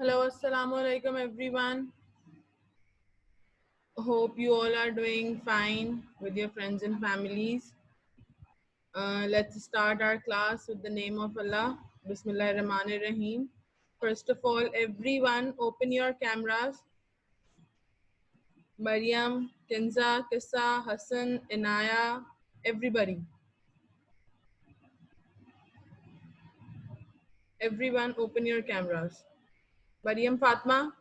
Hello, assalamu alaikum everyone. Hope you all are doing fine with your friends and families. Let's start our class with the name of Allah. Bismillah ar-Rahman ar-Rahim. First of all, everyone open your cameras. Maryam, Kenza, Kissa, Hassan, Inaya, everybody. Everyone open your cameras. Maryam Fatma,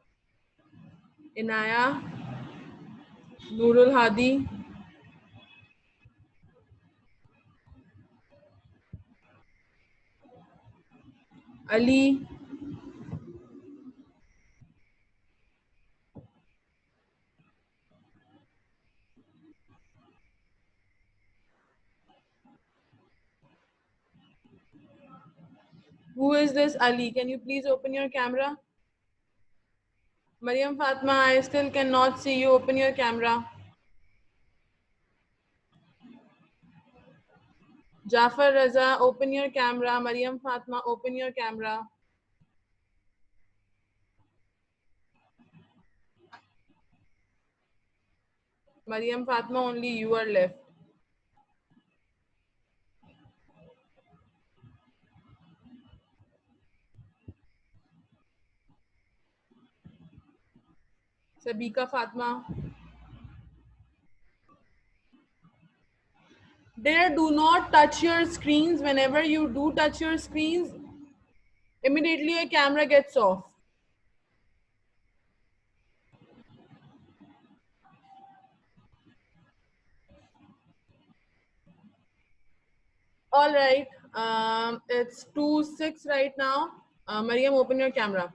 Inaya, Nurul Hadi, Ali, who is this Ali? Can you please open your camera? Maryam Fatma, I still cannot see you. Open your camera. Jafar Raza, open your camera. Maryam Fatma, open your camera. Maryam Fatma, only you are left. Sabika Fatma. There, do not touch your screens. Whenever you do touch your screens, immediately your camera gets off. All right. It's 2:06 right now. Maryam, open your camera.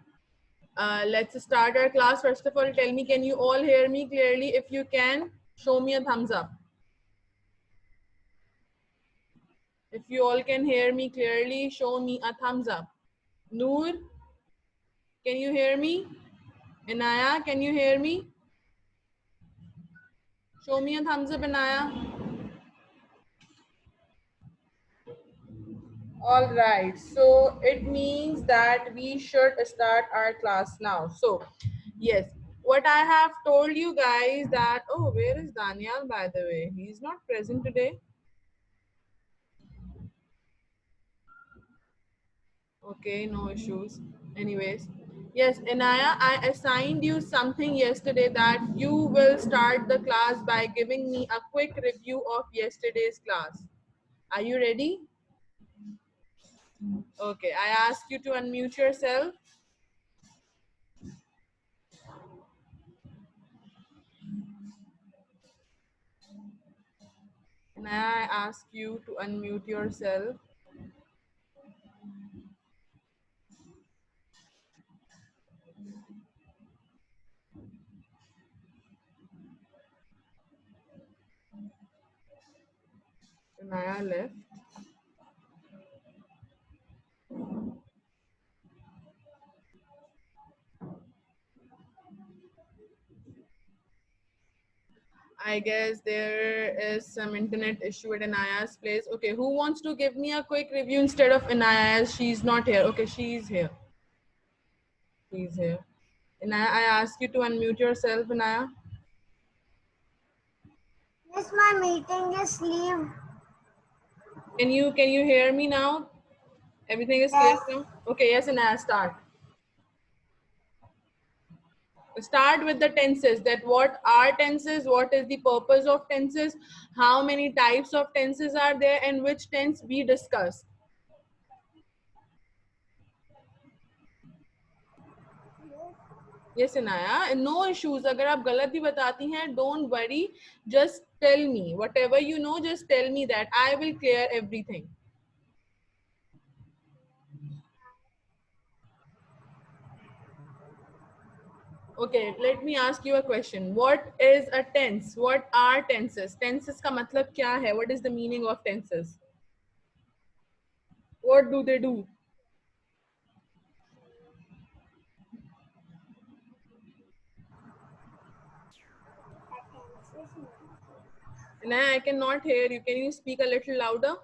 Let's start our class. First of all, tell me, can you all hear me clearly? If you can, show me a thumbs up. If you all can hear me clearly, show me a thumbs up. Noor, can you hear me? Inaya, can you hear me? Show me a thumbs up, Inaya. All right, so it means that we should start our class now. So, yes, what I have told you guys that, oh, where is Daniel, by the way? He's not present today. Okay, no issues. Anyways, yes, Inaya, I assigned you something yesterday that you will start the class by giving me a quick review of yesterday's class. Are you ready? Okay, I ask you to unmute yourself. Inaya, I ask you to unmute yourself. Inaya left. I guess there is some internet issue at Inaya's place. Okay, who wants to give me a quick review instead of Inaya as she's not here? Okay, she's here. She's here. Inaya, I ask you to unmute yourself, Inaya. Yes, my meeting is leave. Can you hear me now? Everything is clear Yes. now? Okay, yes, Inaya, start. Start with the tenses, that what are tenses, what is the purpose of tenses, how many types of tenses are there, and which tense we discuss. Yes, Inaya, and no issues. अगर आप गलत भी बताती हैं, don't worry. Just tell me whatever you know. Just tell me that I will clear everything. Okay, let me ask you a question. What is a tense? What are tenses? Tenses का मतलब क्या है? What is the meaning of tenses? What do they do? Inaya, I cannot hear you. Can you speak a little louder?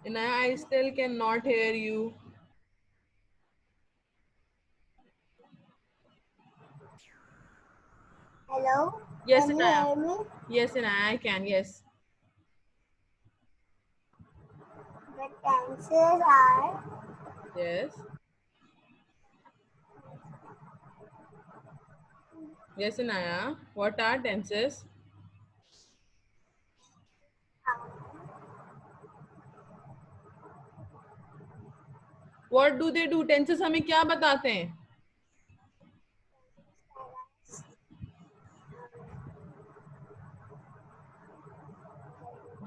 Inaya, I still cannot hear you. Hello? Yes, Can you Inaya. hear me? Yes, Inaya, I can. Yes. The tenses are Yes. Yes, Inaya. What are tenses? What do they do? Tenses हमें क्या बताते हैं?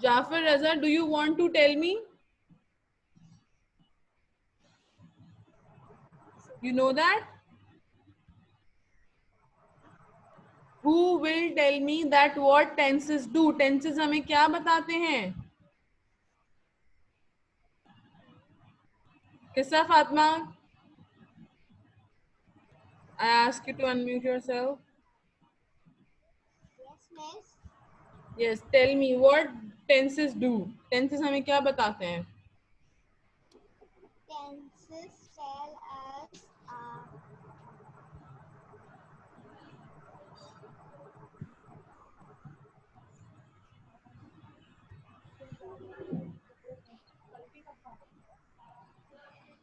Jafar Raza, do you want to tell me? You know that? Who will tell me that what tenses do? Tenses हमें क्या बताते हैं? किस्सा Fatima, I ask you to unmute yourself. yes, miss. Yes, tell me what tenses do. Tenses हमें क्या बताते हैं? Tenses tell us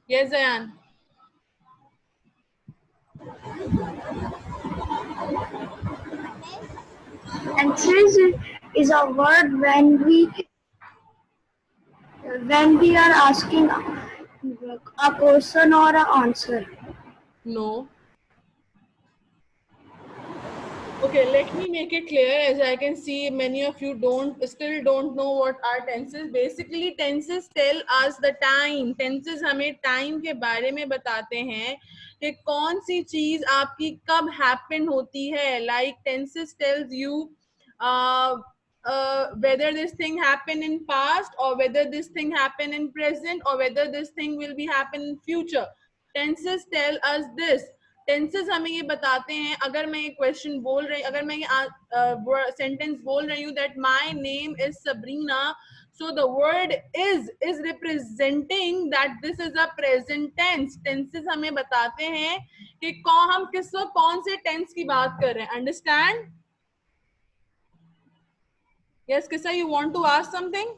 Yes, Zayan. tenses is a word when we are asking a question or an answer. No. Okay, let me make it clear. As I can see, many of you still don't know what are tenses. Basically, tenses tell us the time. Tenses हमें time के बारे में बताते हैं कि कौन सी चीज आपकी कब happen होती है. Like tenses tells you whether this thing happened in past or whether this thing happened in present or whether this thing will be happen in future. Tenses tell us this. Tenses हमें ये बताते हैं, अगर मैं ये question बोल रही, अगर मैं ये सेंटेंस बोल रही हूँ that my name is Sabrina, so the word is representing that this is a present tense. Tenses हमें बताते हैं कि हम किस वक्त कौन से टेंस की बात कर रहे हैं. अंडरस्टैंड? यस किसा, you want to ask something?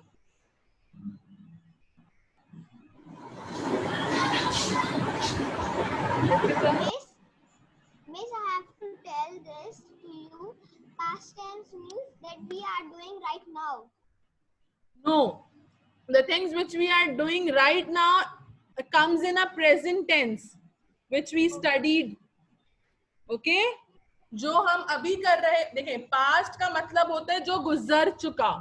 Miss, I have to tell this to you. Past tense means that we are doing right now. No, the things which we are doing right now comes in a present tense which we studied. Okay जो हम अभी कर रहे, देखें past का मतलब होता है जो गुजर चुका,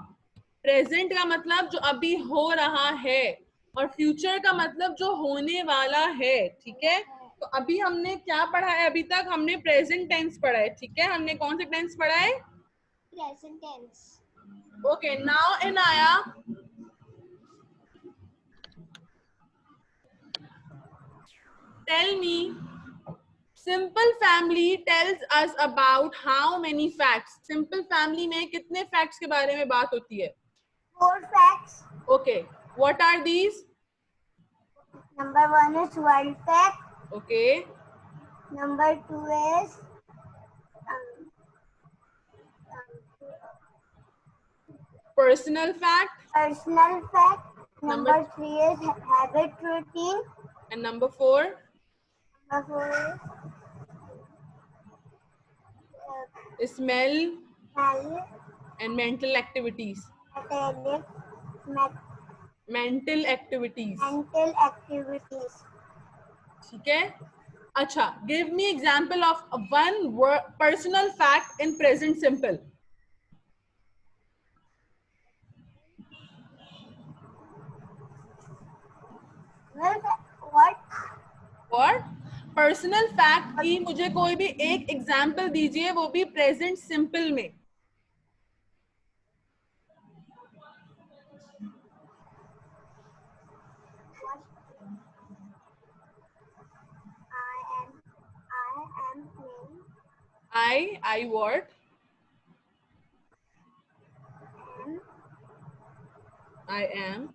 प्रेजेंट का मतलब जो अभी हो रहा है, और फ्यूचर का मतलब जो होने वाला है. ठीक है, तो अभी हमने क्या पढ़ा है? अभी तक हमने प्रेजेंट टेंस पढ़ा है. ठीक है, हमने कौन से टेंस पढ़ा है? Present tense. Okay, now Inaya tell me, simple family tells us about how many facts. Simple family में कितने फैक्ट्स के बारे में बात होती है? 4 facts. Okay, what are these? Number 1 is world fact. Okay, Number 2 is personal fact. personal fact. Number Number 3 is habit routine. and number 4, Number 4 is smell smell, and mental activities. metallic, Mental activities. mental activities. ठीक है, अच्छा, give me example of one word, personal fact in present simple. What? What? Personal fact की मुझे कोई भी एक example दीजिए, वो भी प्रेजेंट सिंपल में. I what? I am.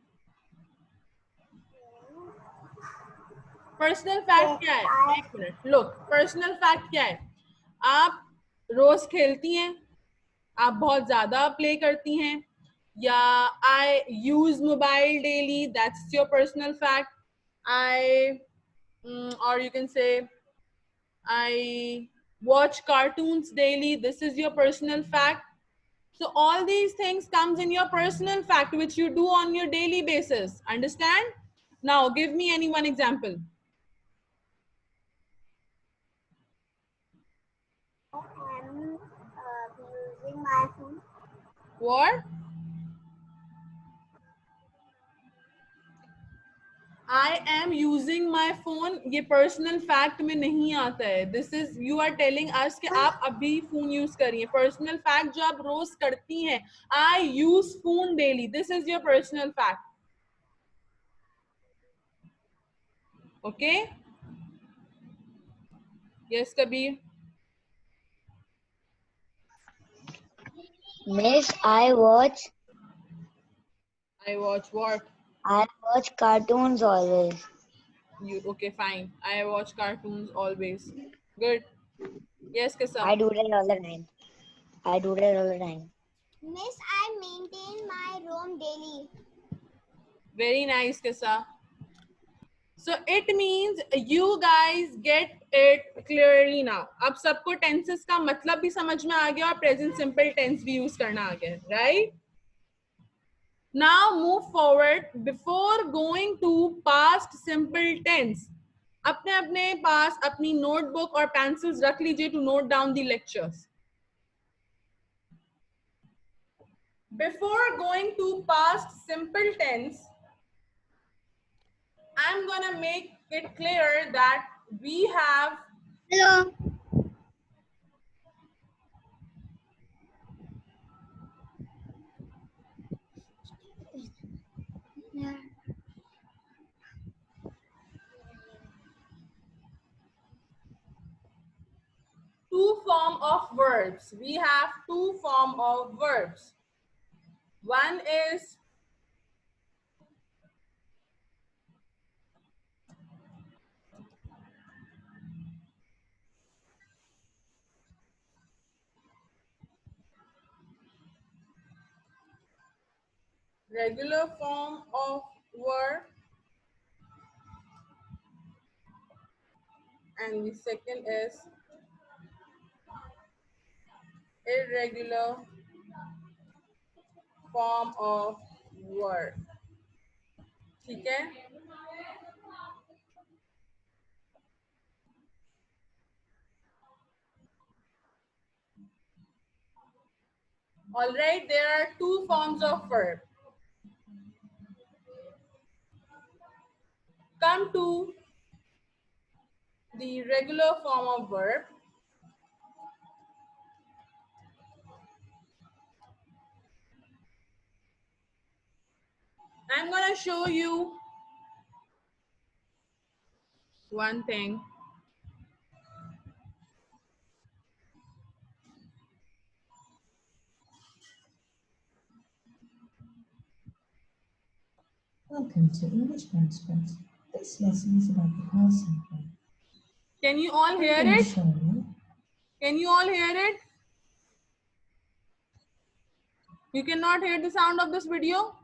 Personal fact क्या है? एक मिनट, लुक, पर्सनल फैक्ट क्या है? आप रोज खेलती हैं, आप बहुत ज्यादा प्ले करती हैं, या I use mobile daily, that's your personal fact. I or you can say I watch cartoons daily, this is your personal fact. So all these things comes in your personal fact which you do on your daily basis. Understand? Now give me any one example. I'm using my phone. What? I am using my phone, ये personal fact में नहीं आता है. This is you are telling us कि आप अभी phone use कर रही हैं. Personal fact जो आप रोज करती हैं, I use phone daily. This is your personal fact. Okay? Yes, Kabir. Miss, I watch What? cartoons always. You okay? Fine. I watch cartoons always. Good. Yes, Kisa. I do that all the time. I do that all the time. Miss, I maintain my room daily. Very nice, Kisa. So it means you guys get it clearly now. अब सबको tenses का मतलब भी समझ में आ गया और present simple tense भी use करना आ गया, right? Now move forward. Before going to past simple tense, अपने अपने पास अपनी notebook और pencils रख लीजिए to note down the lectures. Before going to past simple tense, I'm gonna make it clear that we have Hello. Yeah. two form of verbs. We have two form of verbs. One is regular form of verb, and the second is irregular form of verb. ठीक है? All right, there are two forms of verb. Come to the regular form of verb. I'm gonna show you one thing. Welcome to English Transcripts. This lesson is about the past simple. Can you all hear I'm going to it? show you Can you all hear it? You cannot hear the sound of this video?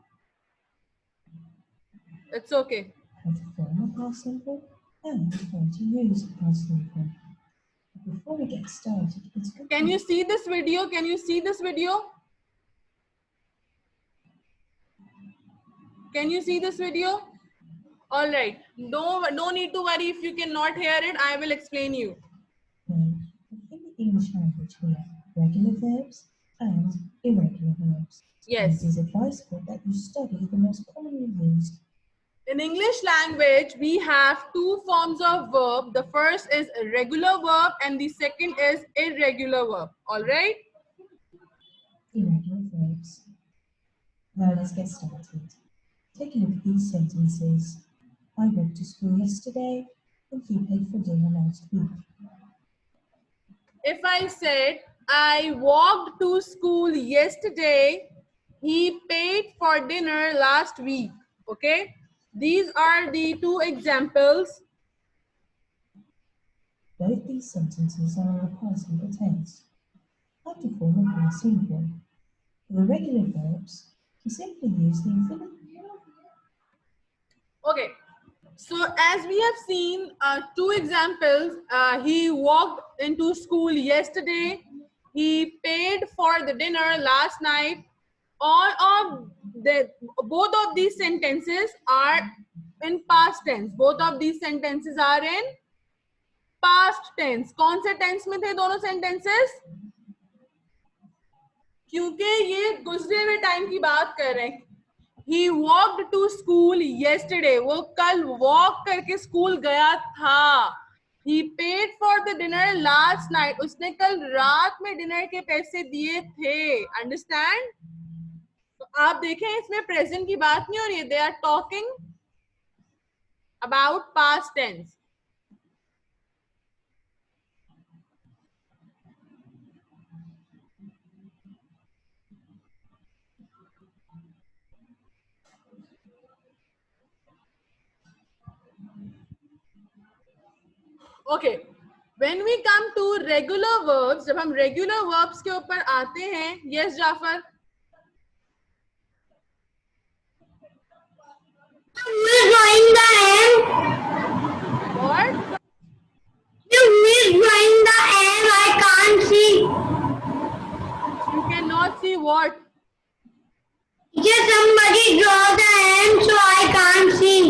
It's okay. how to form a past simple and how to use a past simple. But before we get started, it's good Can you see this video? Can you see this video? Can you see this video? All right. No need to worry if you cannot hear it. I will explain you. in the English language we have regular verbs and irregular verbs. Yes. It is advisable that you study the most commonly used. In English language, we have two forms of verb. The first is a regular verb and the second is irregular verb. All right. Irregular verbs. Now let's get started. Take a look at these sentences. I went to school yesterday and he paid for dinner last week. If I said, I walked to school yesterday, he paid for dinner last week. Okay. These are the two examples Both these sentences are in the past simple tense. How to form a past simple. For the regular verbs, we simply use the infinitive. Okay. So as we have seen two examples, he walked into school yesterday. He paid for the dinner last night. Both of these sentences are in past tense. Both of these sentences are in past tense. कौन से tense में थे दोनों sentences? क्योंकि ये गुजरे हुए time की बात कर रहे हैं. He walked to school yesterday. वो कल walk करके स्कूल गया था. He paid for the dinner last night. उसने कल रात में डिनर के पैसे दिए थे. Understand? तो आप देखें इसमें प्रेजेंट की बात नहीं हो रही है. They are talking about past tense. Okay. When we come to regular verbs, जब हम regular verbs के ऊपर आते हैं, yes Jafar. Drawing the M. What? You miss drawing the M. I can't see. You cannot see what? Just somebody draw the M, so I can't see.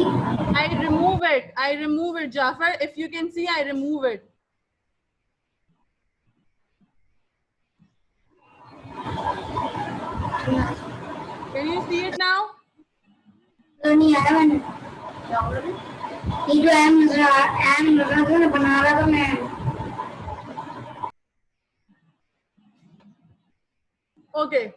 I remove it. I remove it, Jafar. If you can see, I remove it. Can you see it now? नहीं आया मैंने. ये जो M नजर आ बना रहा था मैं. Okay.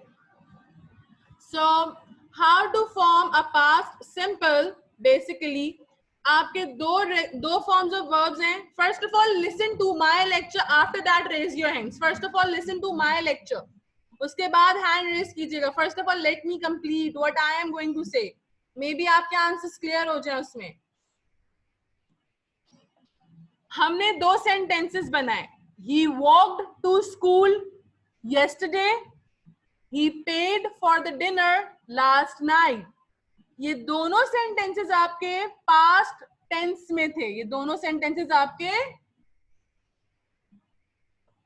So, how to form a past simple? Basically, आपके दो forms of verbs हैं. First of all, listen to my lecture. After that, raise your hands. First of all, listen to my lecture. उसके बाद hand raise कीजिएगा. First of all, let me complete what I am going to say. Maybe आपके answers clear हो जाए उसमें. हमने दो sentences बनाए. He walked to school yesterday. He paid for the dinner last night. ये दोनों sentences आपके past tense में थे. ये दोनों sentences आपके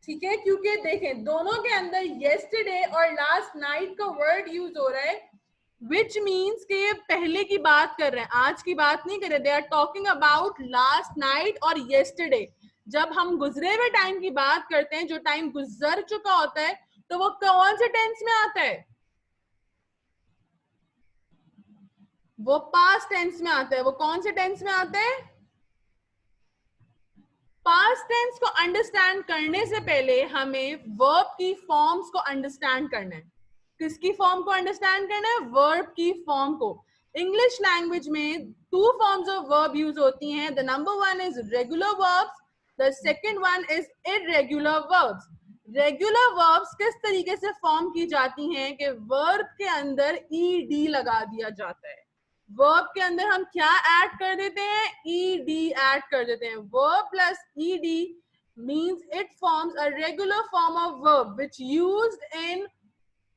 ठीक है, क्योंकि देखें दोनों के अंदर yesterday और last night का word use हो रहा है, which means कि ये पहले की बात कर रहे हैं, आज की बात नहीं कर रहे. They are talking about last night और yesterday. जब हम गुजरे हुए टाइम की बात करते हैं, जो टाइम गुजर चुका होता है, तो वो कौन से टेंस में आता है? वो पास्ट टेंस में आता है. वो कौन से टेंस में आता है? पास्ट टेंस को अंडरस्टैंड करने से पहले हमें वर्ब की फॉर्म्स को अंडरस्टैंड करना है. किसकी फॉर्म को अंडरस्टैंड करना है? वर्ब की फॉर्म को. इंग्लिश लैंग्वेज में two forms of verb use होती हैं. The number one is regular verbs, the second one is irregular verbs. Regular verbs किस तरीके से फॉर्म की जाती हैं कि वर्ब के अंदर ईडी लगा दिया जाता है. वर्ब के अंदर हम क्या ऐड कर देते हैं? ईडी ऐड कर देते हैं. Verb plus ED means it forms a regular form of verb which used in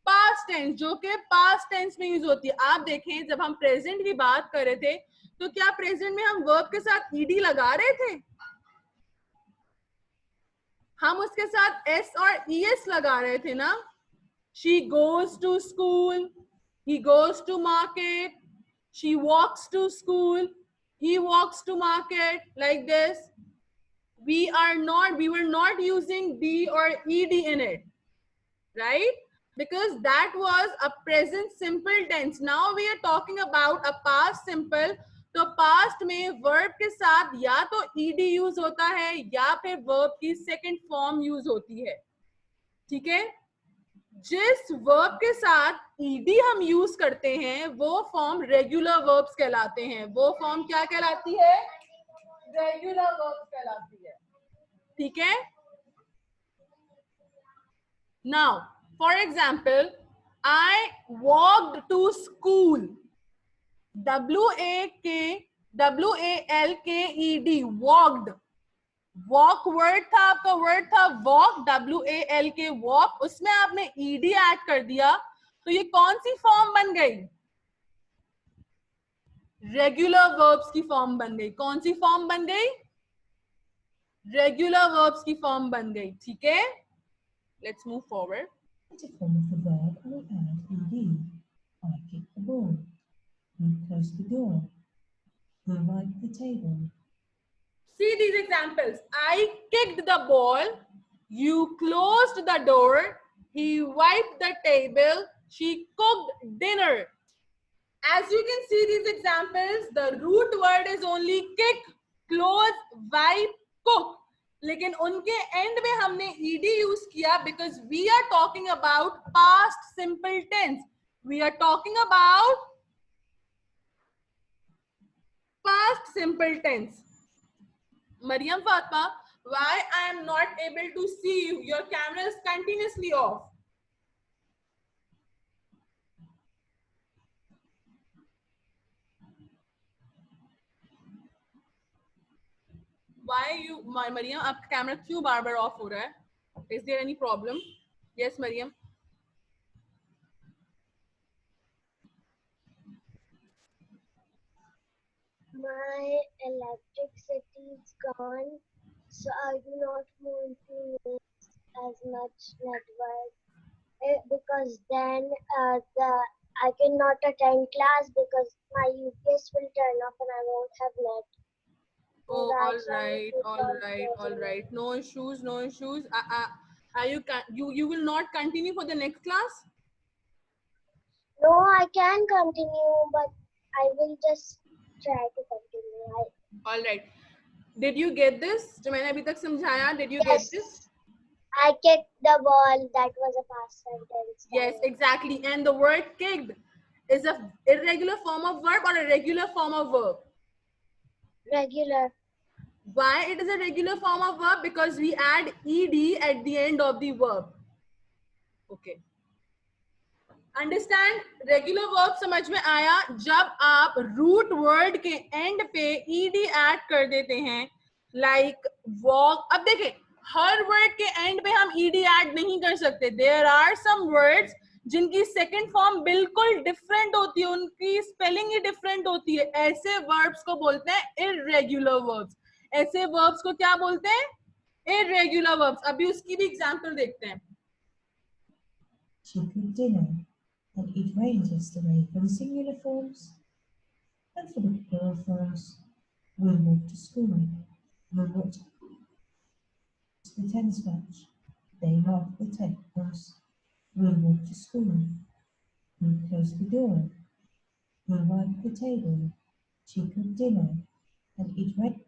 past tense, जो कि पास्ट टेंस में यूज होती है. आप देखें जब हम प्रेजेंट की बात कर रहे थे, तो क्या प्रेजेंट में हम वर्ब के साथ ईडी लगा रहे थे? हम उसके साथ एस और ईएस लगा रहे थे ना. She goes to school, he goes to market, she walks to school, he walks to market, like this. We were not using D or ED in it, right? Because that was a present simple tense. Now we are talking about a past simple. तो past में verb के साथ या तो ED use होता है या फिर verb की second form यूज होती है. ठीक है? जिस वर्ब के साथ ईडी हम यूज करते हैं वो फॉर्म रेगुलर वर्ब्स कहलाते हैं. वो फॉर्म क्या कहलाती है? रेगुलर वर्ब्स कहलाती है. ठीक है? Now for example, I walked to school. WALKED, walked. Walk word था, आपका वर्ड था वॉक, WALK वॉक, उसमें आपने ED ऐड कर दिया, तो ये कौन सी फॉर्म बन गई? रेगुलर वर्ब्स की फॉर्म बन गई। कौन सी फॉर्म बन गई? रेगुलर वर्ब्स की फॉर्म बन गई। ठीक है, let's move forward. To form of the verb, I will add ed. I kicked the ball. You closed the door. You wiped the table. See these examples. I kicked the ball. You closed the door. He wiped the table. She cooked dinner. As you can see these examples, the root word is only kick, close, wipe, cook. लेकिन उनके and में हमने ed use किया because we are talking about past simple tense. We are talking about past simple tense. Mariam Fatma, why I am not able to see you? Your camera is continuously off. Why you, Mariam, आपका camera क्यों बार बार of हो रहा है? Is there any problem? Yes, Mariam. My electricity is gone, so I do not want to use as much network because then I cannot attend class because my UPS will turn off and I won't have net. Oh, all That's why I right, keep all on right, all closing it. right. No issues, no issues. Are you will not continue for the next class? No, I can continue, but I will just try to continue. All right. Did you get this? जो मैंने अभी तक समझाया, did you get Yes, this? I kicked the ball. That was a past sentence. Yes, exactly. And the word kicked is a irregular form of verb or a regular form of verb? Regular. Why it is a regular form of verb? Because we add ed at the end of the verb. Okay. Understand? Regular verb समझ में आया? जब आप root word के and पे ed add कर देते हैं, लाइक वॉक। अब देखें, हर वर्ड के एंड पे हम ed ऐड नहीं कर सकते। देयर आर सम वर्ड्स जिनकी सेकंड फॉर्म बिल्कुल डिफरेंट होती है, उनकी स्पेलिंग ही डिफरेंट होती है। ऐसे वर्ब्स को बोलते हैं इररेगुलर वर्ब्स। ऐसे वर्ब्स को क्या बोलते हैं? Irregular verbs. अभी उसकी भी एग्जांपल देखते हैं। She cooked dinner, and it rained yesterday for the singular forms. And for the plural forms, we walked to school. We watched the tennis match. They marked the tables. We walked to school. We closed the door. We wiped the table. She cooked dinner, and it rained.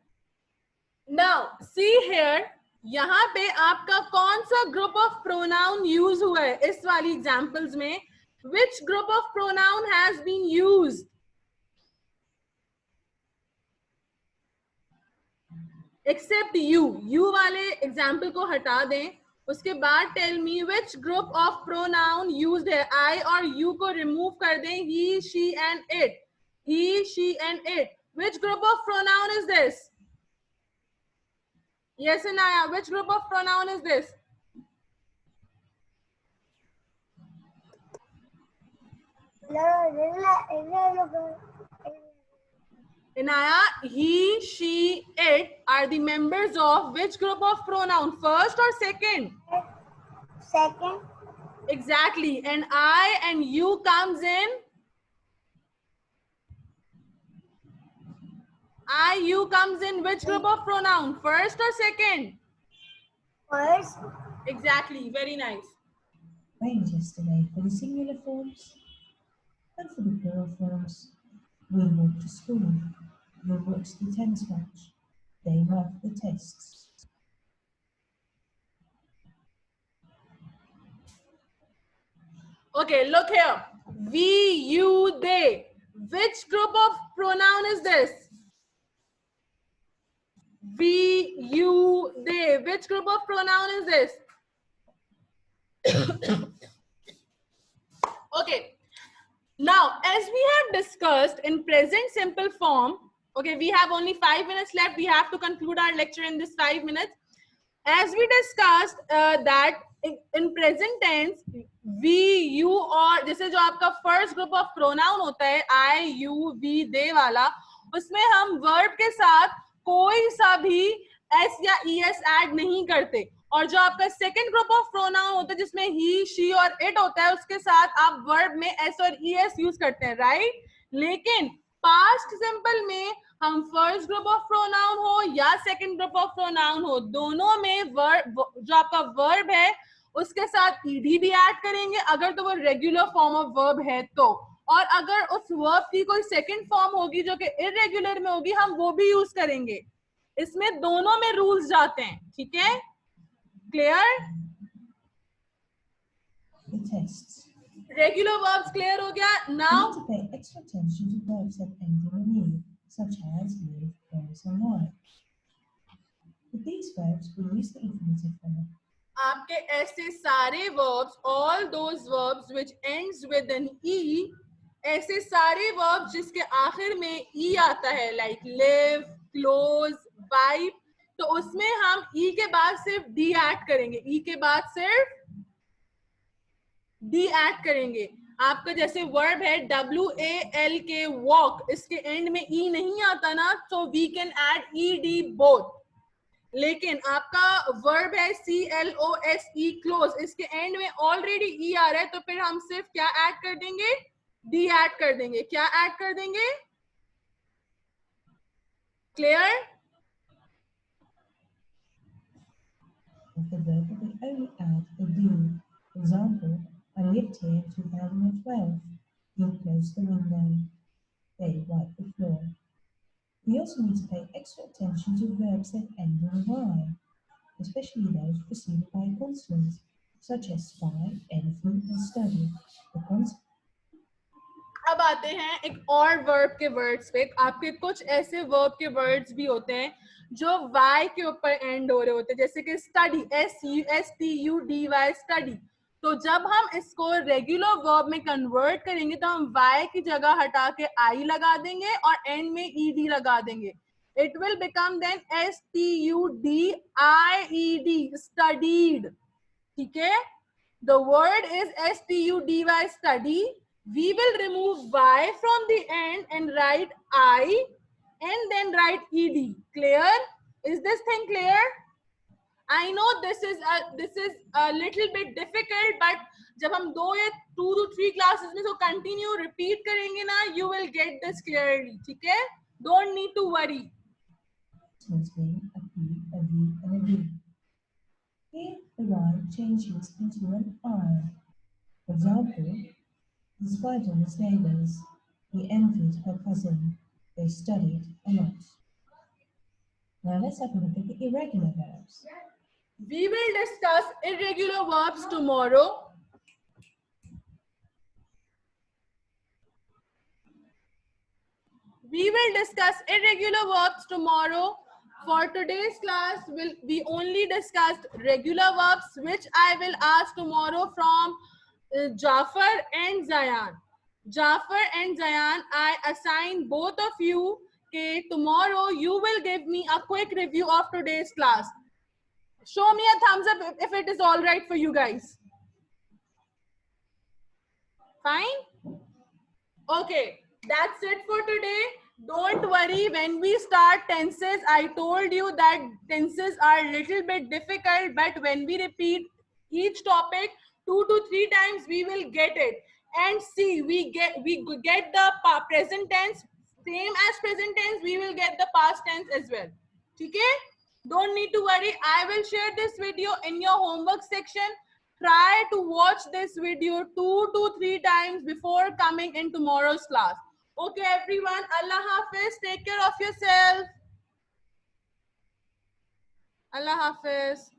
Now see here, यहाँ पे आपका कौन सा group of pronoun use हुआ है इस वाली examples में? Which group of pronoun has been used? Except you. You वाले एग्जांपल को हटा दें, उसके बाद tell me which group of pronoun used है। I और you को रिमूव कर दें, he, she and it. He, she and it. Which group of pronoun is this? Yes, Anaya, which group of pronoun is this? Inaya, he, she, it are the members of which group of pronoun? First or second? Second. Exactly. And I and you comes in? I, you comes in which group of pronoun? First or second? First. Exactly. Very nice. Rained yesterday for the singular forms. And for the plural forms, we walked to school. We watched the tennis match. They marked the tests. Okay, look here. We, you, they. Which group of pronoun is this? We, you, they. Which group of pronoun is this? Okay. Now, as we have discussed in present simple form, Okay, we have only 5 minutes left. We have to conclude our lecture in this 5 minutes. As we discussed that in present tense, we, you और जैसे जो आपका first group of pronoun होता है I, you, we, they वाला, उसमें हम verb के साथ कोई सा भी s या es ऐड नहीं करते. और जो आपका सेकंड ग्रुप ऑफ प्रोनाउन होता है जिसमें he, she और it होता है, उसके साथ आप वर्ब में s और es यूज करते हैं, राइट? लेकिन पास्ट सिंपल में हम फर्स्ट ग्रुप ऑफ प्रोनाउन हो या सेकंड ग्रुप ऑफ प्रोनाउन हो, दोनों में वर्ब, जो आपका वर्ब है उसके साथ ईडी भी ऐड करेंगे अगर तो वो रेगुलर फॉर्म ऑफ वर्ब है तो, और अगर उस वर्ब की कोई सेकंड फॉर्म होगी जो कि इरेगुलर में होगी, हम वो भी यूज करेंगे. इसमें दोनों में रूल्स जाते हैं. ठीक है, clear? The tests. Regular verbs clear हो गया. You now need to pay extra attention to verbs that end in an e, such as live, goes, and lie. With these verbs, we use the infinitive form. आपके ऐसे सारे verbs, all those verbs which ends with an e, ऐसे सारे verbs जिसके आखिर में e आता है, like live, close, wipe, तो उसमें हम e के बाद सिर्फ d ऐड करेंगे. e के बाद सिर्फ d ऐड करेंगे. आपका जैसे वर्ब है WALK, walk, इसके एंड में e नहीं आता ना, तो we can add ed both. लेकिन आपका वर्ब है CLOSE, क्लोज, इसके एंड में ऑलरेडी ई आ रहा है, तो फिर हम सिर्फ क्या ऐड कर देंगे? डी ऐड कर देंगे. क्या ऐड कर देंगे? Clear? With the verb, we only add a d. For example, I lived here in 2012. You closed the window. They wiped the floor. We also need to pay extra attention to verbs that end in y, especially those preceded by a consonant, such as spy, elephant, and study. The consonant अब आते हैं एक और verb के words पे. आपके कुछ ऐसे वर्ब के वर्ड्स भी होते हैं जो y के ऊपर एंड हो रहे होते हैं, जैसे कि स्टडी, STUDY, स्टडी. तो जब हम इसको रेगुलर वर्ब में कन्वर्ट करेंगे तो हम y की जगह हटा के i लगा देंगे और एंड में ed लगा देंगे. It will become then STUDIED, studied. ठीक है, the word is STUDY, study. We will remove y from the end and write I and then write ed. Clear? Is this thing clear? I know this is a little bit difficult, but जब हम 2 या 2 to 3 classes में तो continue repeat करेंगे ना, you will get this clearly. ठीक है? Don't need to worry. being a p, a v, and a d. Here, the y changes into an I. For example, he spied on his neighbours. He envied her cousin. They studied a lot. Now let's have a look at the irregular verbs. We will discuss irregular verbs tomorrow. We will discuss irregular verbs tomorrow. For today's class, we only discussed regular verbs, which I will ask tomorrow from Jafar and Zayan. Jafar and Zayan, I assign both of you. Okay, tomorrow you will give me a quick review of today's class. Show me a thumbs up if it is all right for you guys. Fine? Okay, that's it for today. Don't worry, when we start tenses, I told you that tenses are a little bit difficult, but when we repeat each topic 2 to 3 times, we will get it. And see, we get the present tense, same as present tense, we will get the past tense as well. Okay? Don't need to worry. I will share this video in your homework section. Try to watch this video 2 to 3 times before coming in tomorrow's class. Okay, everyone. Allah Hafiz. Take care of yourself. Allah Hafiz.